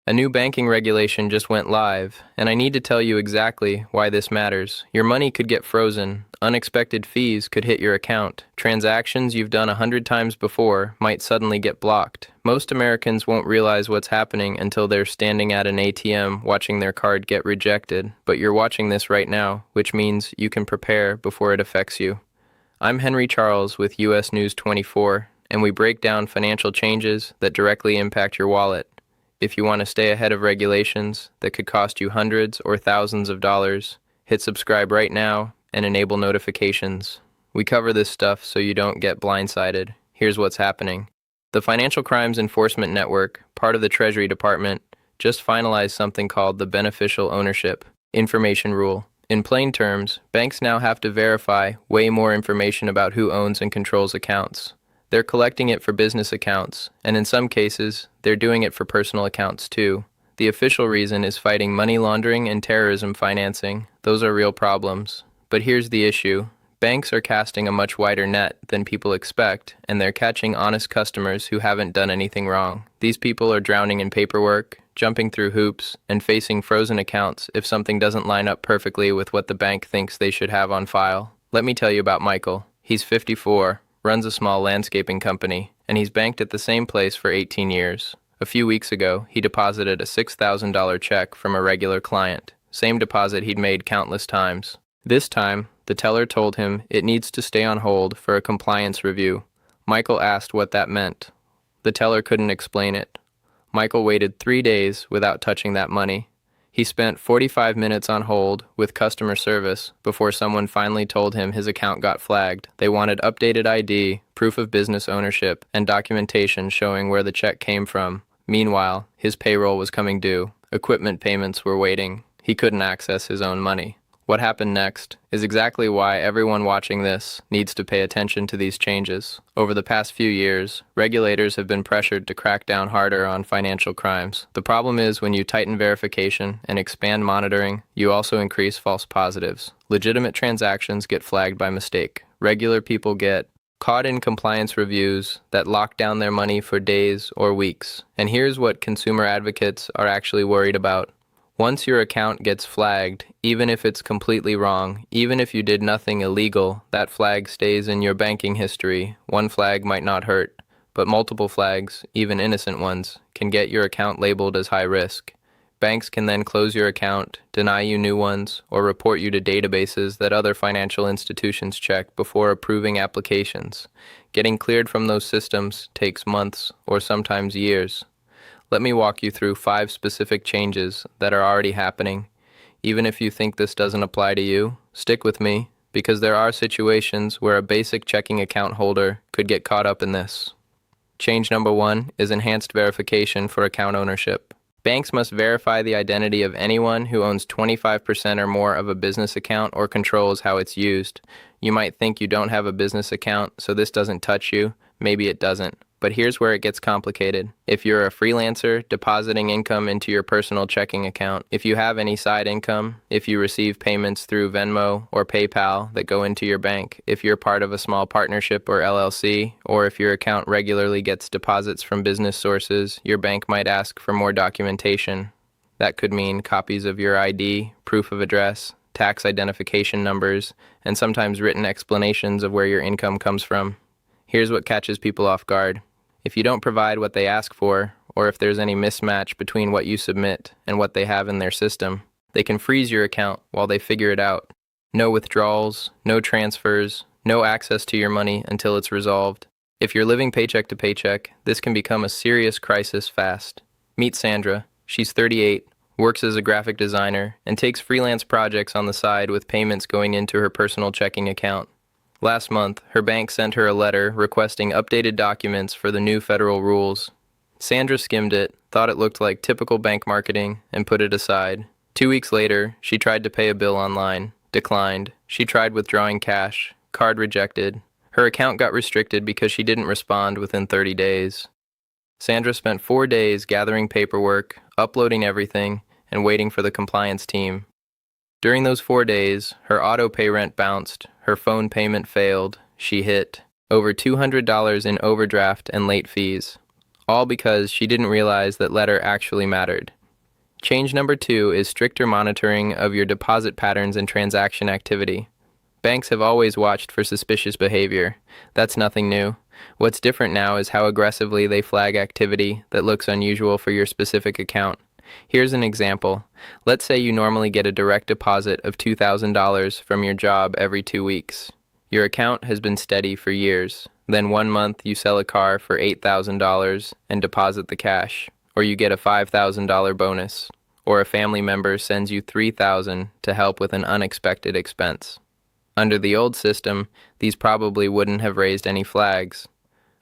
A new banking regulation just went live, and I need to tell you exactly why this matters. Your money could get frozen, unexpected fees could hit your account, transactions you've done 100 times before might suddenly get blocked. Most Americans won't realize what's happening until they're standing at an ATM watching their card get rejected, but you're watching this right now, which means you can prepare before it affects you. I'm Henry Charles with US News 24, and we break down financial changes that directly impact your wallet. If you want to stay ahead of regulations that could cost you hundreds or thousands of dollars, hit subscribe right now and enable notifications. We cover this stuff so you don't get blindsided. Here's what's happening. The Financial Crimes Enforcement Network, part of the Treasury Department, just finalized something called the Beneficial Ownership Information Rule. In plain terms, banks now have to verify way more information about who owns and controls accounts. They're collecting it for business accounts, and in some cases, they're doing it for personal accounts too. The official reason is fighting money laundering and terrorism financing. Those are real problems. But here's the issue. Banks are casting a much wider net than people expect, and they're catching honest customers who haven't done anything wrong. These people are drowning in paperwork, jumping through hoops, and facing frozen accounts if something doesn't line up perfectly with what the bank thinks they should have on file. Let me tell you about Michael. He's 54. Runs a small landscaping company, and he's banked at the same place for 18 years. A few weeks ago, he deposited a $6,000 check from a regular client, same deposit he'd made countless times. This time, the teller told him it needs to stay on hold for a compliance review. Michael asked what that meant. The teller couldn't explain it. Michael waited 3 days without touching that money. He spent 45 minutes on hold with customer service before someone finally told him his account got flagged. They wanted updated ID, proof of business ownership, and documentation showing where the check came from. Meanwhile, his payroll was coming due. Equipment payments were waiting. He couldn't access his own money. What happened next is exactly why everyone watching this needs to pay attention to these changes. Over the past few years, regulators have been pressured to crack down harder on financial crimes. The problem is when you tighten verification and expand monitoring, you also increase false positives. Legitimate transactions get flagged by mistake. Regular people get caught in compliance reviews that lock down their money for days or weeks. And here's what consumer advocates are actually worried about. Once your account gets flagged, even if it's completely wrong, even if you did nothing illegal, that flag stays in your banking history. One flag might not hurt, but multiple flags, even innocent ones, can get your account labeled as high risk. Banks can then close your account, deny you new ones, or report you to databases that other financial institutions check before approving applications. Getting cleared from those systems takes months or sometimes years. Let me walk you through 5 specific changes that are already happening. Even if you think this doesn't apply to you, stick with me, because there are situations where a basic checking account holder could get caught up in this. Change number 1 is enhanced verification for account ownership. Banks must verify the identity of anyone who owns 25% or more of a business account or controls how it's used. You might think you don't have a business account, so this doesn't touch you. Maybe it doesn't. But here's where it gets complicated. If you're a freelancer depositing income into your personal checking account, if you have any side income, if you receive payments through Venmo or PayPal that go into your bank, if you're part of a small partnership or LLC, or if your account regularly gets deposits from business sources, your bank might ask for more documentation. That could mean copies of your ID, proof of address, tax identification numbers, and sometimes written explanations of where your income comes from. Here's what catches people off guard. If you don't provide what they ask for, or if there's any mismatch between what you submit and what they have in their system, they can freeze your account while they figure it out. No withdrawals, no transfers, no access to your money until it's resolved. If you're living paycheck to paycheck, this can become a serious crisis fast. Meet Sandra. She's 38, works as a graphic designer, and takes freelance projects on the side with payments going into her personal checking account. Last month, her bank sent her a letter requesting updated documents for the new federal rules. Sandra skimmed it, thought it looked like typical bank marketing, and put it aside. 2 weeks later, she tried to pay a bill online. Declined. She tried withdrawing cash. Card rejected. Her account got restricted because she didn't respond within 30 days. Sandra spent 4 days gathering paperwork, uploading everything, and waiting for the compliance team. During those 4 days, her auto pay rent bounced, her phone payment failed, she hit over $200 in overdraft and late fees. All because she didn't realize that letter actually mattered. Change number 2 is stricter monitoring of your deposit patterns and transaction activity. Banks have always watched for suspicious behavior. That's nothing new. What's different now is how aggressively they flag activity that looks unusual for your specific account. Here's an example. Let's say you normally get a direct deposit of $2,000 from your job every 2 weeks. Your account has been steady for years. Then 1 month you sell a car for $8,000 and deposit the cash, or you get a $5,000 bonus, or a family member sends you $3,000 to help with an unexpected expense. Under the old system, these probably wouldn't have raised any flags.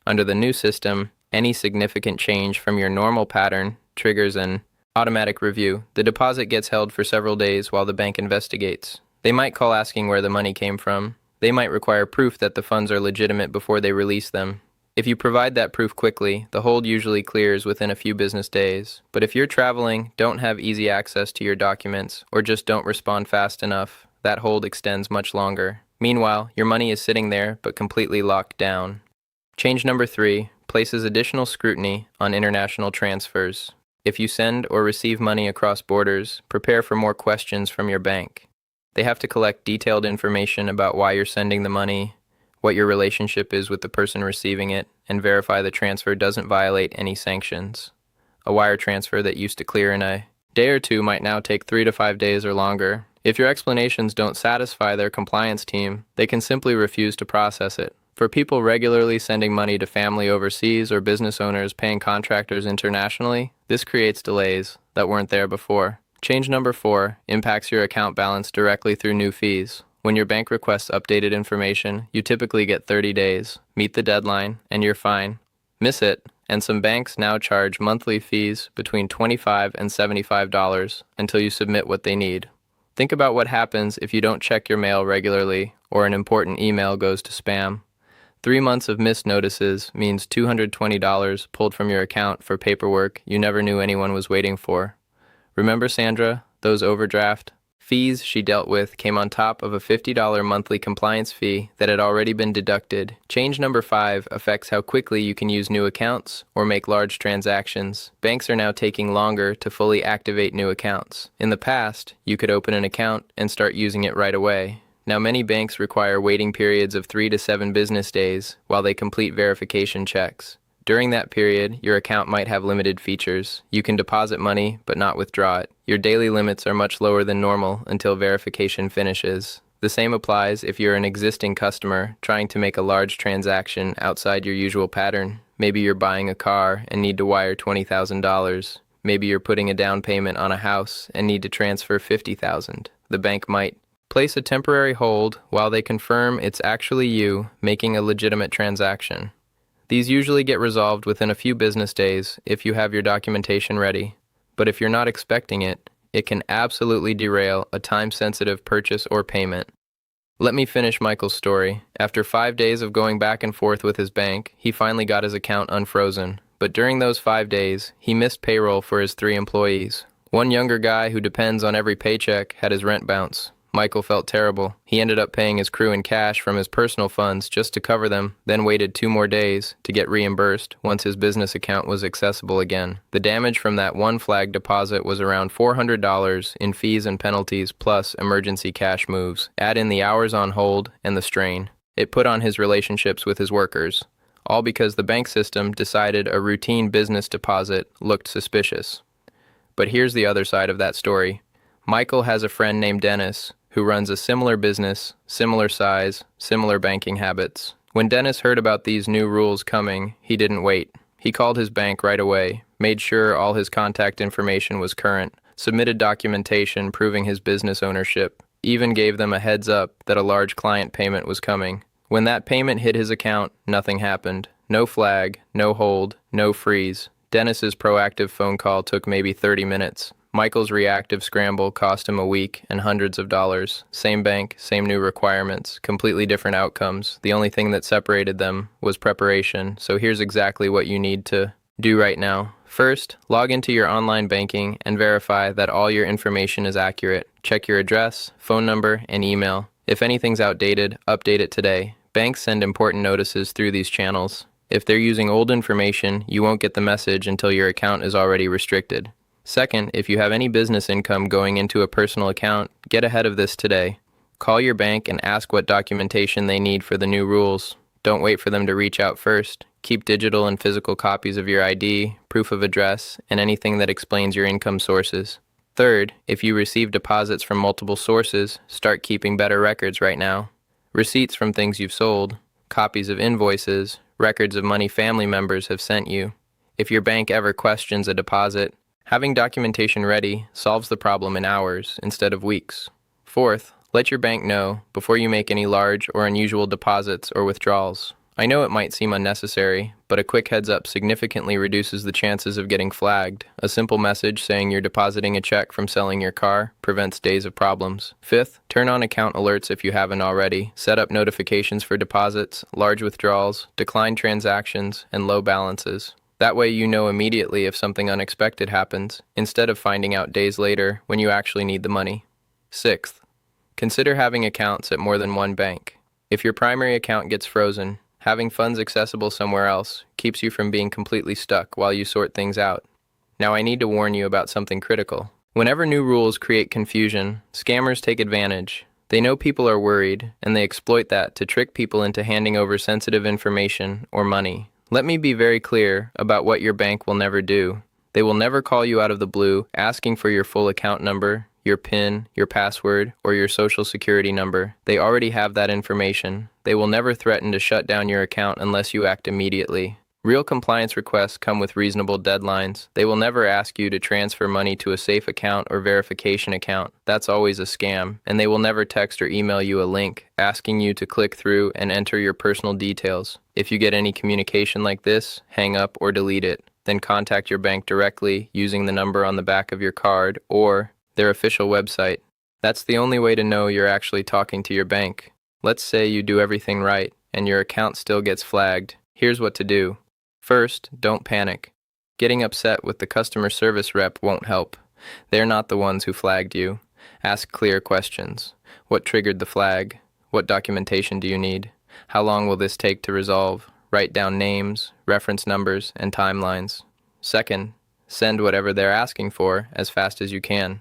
Under the new system, any significant change from your normal pattern triggers an automatic review. The deposit gets held for several days while the bank investigates. They might call asking where the money came from. They might require proof that the funds are legitimate before they release them. If you provide that proof quickly, the hold usually clears within a few business days. But if you're traveling, don't have easy access to your documents, or just don't respond fast enough, that hold extends much longer. Meanwhile, your money is sitting there but completely locked down. Change number 3 places additional scrutiny on international transfers. If you send or receive money across borders, prepare for more questions from your bank. They have to collect detailed information about why you're sending the money, what your relationship is with the person receiving it, and verify the transfer doesn't violate any sanctions. A wire transfer that used to clear in a day or two might now take 3 to 5 days or longer. If your explanations don't satisfy their compliance team, they can simply refuse to process it. For people regularly sending money to family overseas or business owners paying contractors internationally, this creates delays that weren't there before. Change number 4 impacts your account balance directly through new fees. When your bank requests updated information, you typically get 30 days. Meet the deadline, and you're fine. Miss it, and some banks now charge monthly fees between $25 and $75 until you submit what they need. Think about what happens if you don't check your mail regularly or an important email goes to spam. 3 months of missed notices means $220 pulled from your account for paperwork you never knew anyone was waiting for. Remember Sandra? Those overdraft fees she dealt with came on top of a $50 monthly compliance fee that had already been deducted. Change number 5 affects how quickly you can use new accounts or make large transactions. Banks are now taking longer to fully activate new accounts. In the past, you could open an account and start using it right away. Now many banks require waiting periods of 3 to 7 business days while they complete verification checks. During that period, your account might have limited features. You can deposit money, but not withdraw it. Your daily limits are much lower than normal until verification finishes. The same applies if you're an existing customer trying to make a large transaction outside your usual pattern. Maybe you're buying a car and need to wire $20,000. Maybe you're putting a down payment on a house and need to transfer $50,000. The bank might place a temporary hold while they confirm it's actually you making a legitimate transaction. These usually get resolved within a few business days if you have your documentation ready. But if you're not expecting it, it can absolutely derail a time-sensitive purchase or payment. Let me finish Michael's story. After 5 days of going back and forth with his bank, he finally got his account unfrozen. But during those 5 days, he missed payroll for his 3 employees. One younger guy who depends on every paycheck had his rent bounce. Michael felt terrible. He ended up paying his crew in cash from his personal funds just to cover them, then waited 2 more days to get reimbursed once his business account was accessible again. The damage from that one flag deposit was around $400 in fees and penalties plus emergency cash moves. Add in the hours on hold and the strain it put on his relationships with his workers, all because the bank system decided a routine business deposit looked suspicious. But here's the other side of that story. Michael has a friend named Dennis who runs a similar business, similar size, similar banking habits. When Dennis heard about these new rules coming, he didn't wait. He called his bank right away, made sure all his contact information was current, submitted documentation proving his business ownership, even gave them a heads up that a large client payment was coming. When that payment hit his account, nothing happened. No flag, no hold, no freeze. Dennis's proactive phone call took maybe 30 minutes. Michael's reactive scramble cost him a week and hundreds of dollars. Same bank, same new requirements, completely different outcomes. The only thing that separated them was preparation. So here's exactly what you need to do right now. First, log into your online banking and verify that all your information is accurate. Check your address, phone number, and email. If anything's outdated, update it today. Banks send important notices through these channels. If they're using old information, you won't get the message until your account is already restricted. Second, if you have any business income going into a personal account, get ahead of this today. Call your bank and ask what documentation they need for the new rules. Don't wait for them to reach out first. Keep digital and physical copies of your ID, proof of address, and anything that explains your income sources. Third, if you receive deposits from multiple sources, start keeping better records right now. Receipts from things you've sold, copies of invoices, records of money family members have sent you. If your bank ever questions a deposit, having documentation ready solves the problem in hours instead of weeks. Fourth, let your bank know before you make any large or unusual deposits or withdrawals. I know it might seem unnecessary, but a quick heads up significantly reduces the chances of getting flagged. A simple message saying you're depositing a check from selling your car prevents days of problems. Fifth, turn on account alerts if you haven't already. Set up notifications for deposits, large withdrawals, declined transactions, and low balances. That way you know immediately if something unexpected happens, instead of finding out days later when you actually need the money. Sixth, consider having accounts at more than one bank. If your primary account gets frozen, having funds accessible somewhere else keeps you from being completely stuck while you sort things out. Now I need to warn you about something critical. Whenever new rules create confusion, scammers take advantage. They know people are worried, and they exploit that to trick people into handing over sensitive information or money. Let me be very clear about what your bank will never do. They will never call you out of the blue asking for your full account number, your PIN, your password, or your social security number. They already have that information. They will never threaten to shut down your account unless you act immediately. Real compliance requests come with reasonable deadlines. They will never ask you to transfer money to a safe account or verification account. That's always a scam. And they will never text or email you a link asking you to click through and enter your personal details. If you get any communication like this, hang up or delete it. Then contact your bank directly using the number on the back of your card or their official website. That's the only way to know you're actually talking to your bank. Let's say you do everything right and your account still gets flagged. Here's what to do. First, don't panic. Getting upset with the customer service rep won't help. They're not the ones who flagged you. Ask clear questions. What triggered the flag? What documentation do you need? How long will this take to resolve? Write down names, reference numbers, and timelines. Second, send whatever they're asking for as fast as you can.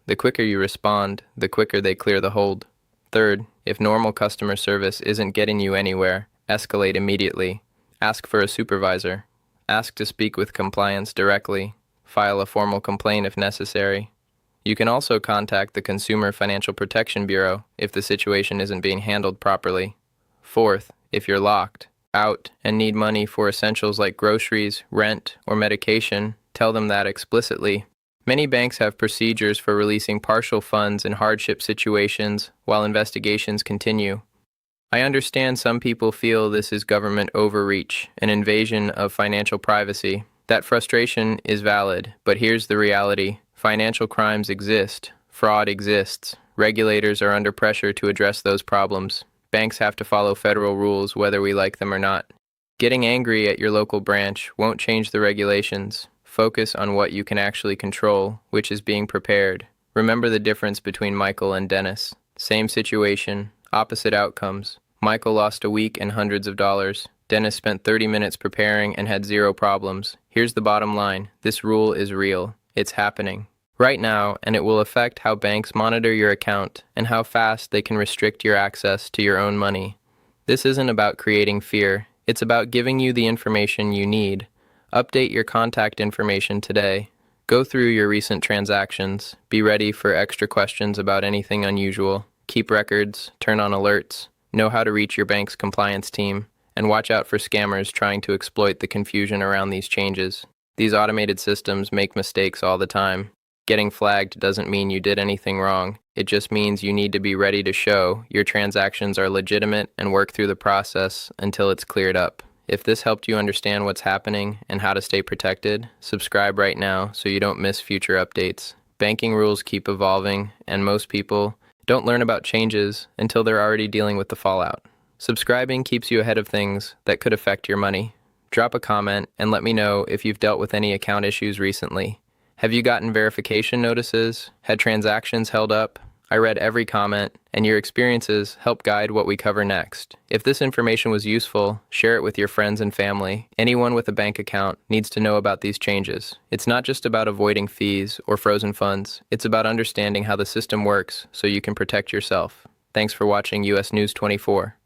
The quicker you respond, the quicker they clear the hold. Third, if normal customer service isn't getting you anywhere, escalate immediately. Ask for a supervisor. Ask to speak with compliance directly. File a formal complaint if necessary. You can also contact the Consumer Financial Protection Bureau if the situation isn't being handled properly. Fourth, if you're locked out and need money for essentials like groceries, rent, or medication, tell them that explicitly. Many banks have procedures for releasing partial funds in hardship situations while investigations continue. I understand some people feel this is government overreach, an invasion of financial privacy. That frustration is valid, but here's the reality. Financial crimes exist. Fraud exists. Regulators are under pressure to address those problems. Banks have to follow federal rules whether we like them or not. Getting angry at your local branch won't change the regulations. Focus on what you can actually control, which is being prepared. Remember the difference between Michael and Dennis. Same situation, opposite outcomes. Michael lost a week and hundreds of dollars. Dennis spent 30 minutes preparing and had zero problems. Here's the bottom line. This rule is real. It's happening right now, and it will affect how banks monitor your account and how fast they can restrict your access to your own money. This isn't about creating fear. It's about giving you the information you need. Update your contact information today. Go through your recent transactions. Be ready for extra questions about anything unusual. Keep records, turn on alerts, know how to reach your bank's compliance team, and watch out for scammers trying to exploit the confusion around these changes. These automated systems make mistakes all the time. Getting flagged doesn't mean you did anything wrong. It just means you need to be ready to show your transactions are legitimate and work through the process until it's cleared up. If this helped you understand what's happening and how to stay protected, subscribe right now so you don't miss future updates. Banking rules keep evolving, and most people don't learn about changes until they're already dealing with the fallout. Subscribing keeps you ahead of things that could affect your money. Drop a comment and let me know if you've dealt with any account issues recently. Have you gotten verification notices? Had transactions held up? I read every comment, and your experiences help guide what we cover next. If this information was useful, share it with your friends and family. Anyone with a bank account needs to know about these changes. It's not just about avoiding fees or frozen funds. It's about understanding how the system works so you can protect yourself. Thanks for watching US News 24.